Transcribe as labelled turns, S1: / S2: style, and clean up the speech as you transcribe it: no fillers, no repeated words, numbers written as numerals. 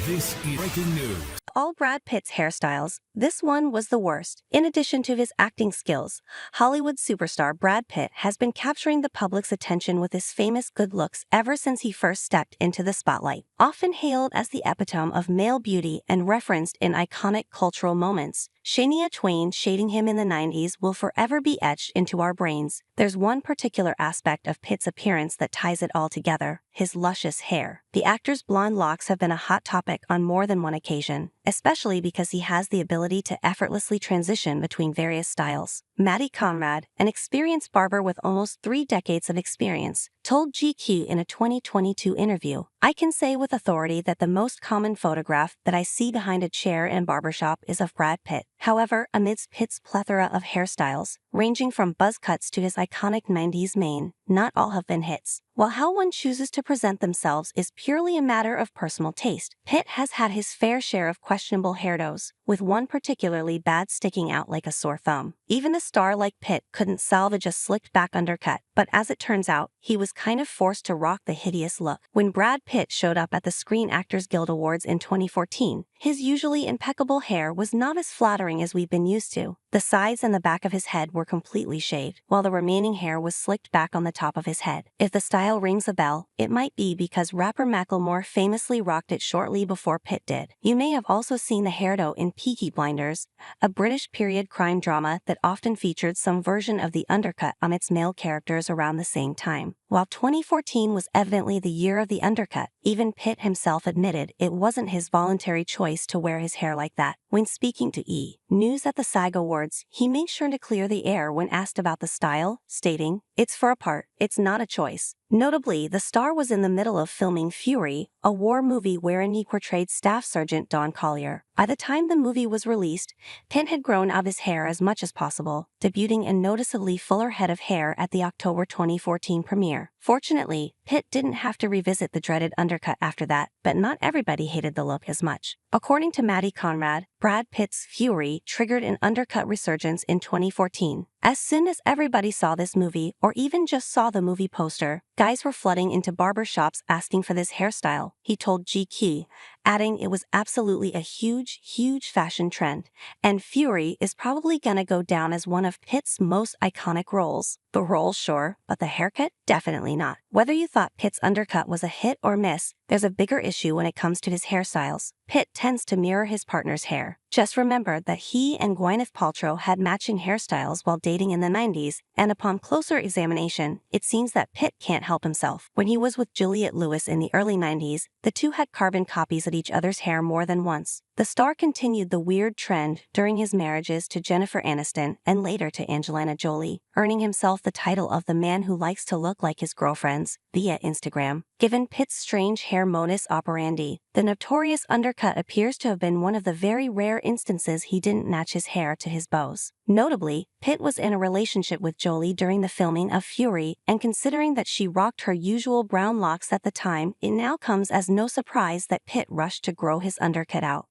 S1: This is breaking news.
S2: All Brad Pitt's hairstyles, this one was the worst. In addition to his acting skills, Hollywood superstar Brad Pitt has been capturing the public's attention with his famous good looks ever since he first stepped into the spotlight. Often hailed as the epitome of male beauty and referenced in iconic cultural moments, Shania Twain shading him in the 90s will forever be etched into our brains. There's one particular aspect of Pitt's appearance that ties it all together: his luscious hair. The actor's blonde locks have been a hot topic on more than one occasion, especially because he has the ability to effortlessly transition between various styles. Maddie Conrad, an experienced barber with almost 3 decades of experience, told GQ in a 2022 interview, "I can say with authority that the most common photograph that I see behind a chair in a barbershop is of Brad Pitt." However, amidst Pitt's plethora of hairstyles, ranging from buzz cuts to his iconic 90s mane, not all have been hits. While how one chooses to present themselves is purely a matter of personal taste, Pitt has had his fair share of questionable hairdos, with one particularly bad sticking out like a sore thumb. Even a star like Pitt couldn't salvage a slicked-back undercut, but as it turns out, he was kind of forced to rock the hideous look. When Brad Pitt showed up at the Screen Actors Guild Awards in 2014, his usually impeccable hair was not as flattering as we've been used to. The sides and the back of his head were completely shaved, while the remaining hair was slicked back on the top of his head. If the style rings a bell, it might be because rapper Macklemore famously rocked it shortly before Pitt did. You may have also seen the hairdo in Peaky Blinders, a British period crime drama that often featured some version of the undercut on its male characters around the same time. While 2014 was evidently the year of the undercut, even Pitt himself admitted it wasn't his voluntary choice to wear his hair like that. When speaking to E! News at the SAG Awards, he made sure to clear the air when asked about the style, stating, "It's for a part, it's not a choice." Notably, the star was in the middle of filming Fury, a war movie wherein he portrayed Staff Sergeant Don Collier. By the time the movie was released, Pitt had grown out his hair as much as possible, debuting a noticeably fuller head of hair at the October 2014 premiere. Fortunately, Pitt didn't have to revisit the dreaded undercut after that, but not everybody hated the look as much. According to Maddie Conrad, Brad Pitt's Fury triggered an undercut resurgence in 2014. As soon as everybody saw this movie, or even just saw the movie poster, guys were flooding into barbershops asking for this hairstyle, he told GQ, adding it was absolutely a huge fashion trend, and Fury is probably gonna go down as one of Pitt's most iconic roles. The role, sure, but the haircut? Definitely not. Whether you thought Pitt's undercut was a hit or miss, there's a bigger issue when it comes to his hairstyles. Pitt tends to mirror his partner's hair. Just remember that he and Gwyneth Paltrow had matching hairstyles while dating in the 90s, and upon closer examination, it seems that Pitt can't help himself. When he was with Juliette Lewis in the early 90s, the two had carbon copies of each other's hair more than once. The star continued the weird trend during his marriages to Jennifer Aniston and later to Angelina Jolie, earning himself the title of the man who likes to look like his girlfriends via Instagram. Given Pitt's strange hair modus operandi, the notorious undercut appears to have been one of the very rare instances he didn't match his hair to his bows. Notably, Pitt was in a relationship with Jolie during the filming of Fury, and considering that she rocked her usual brown locks at the time, it now comes as no surprise that Pitt rushed to grow his undercut out.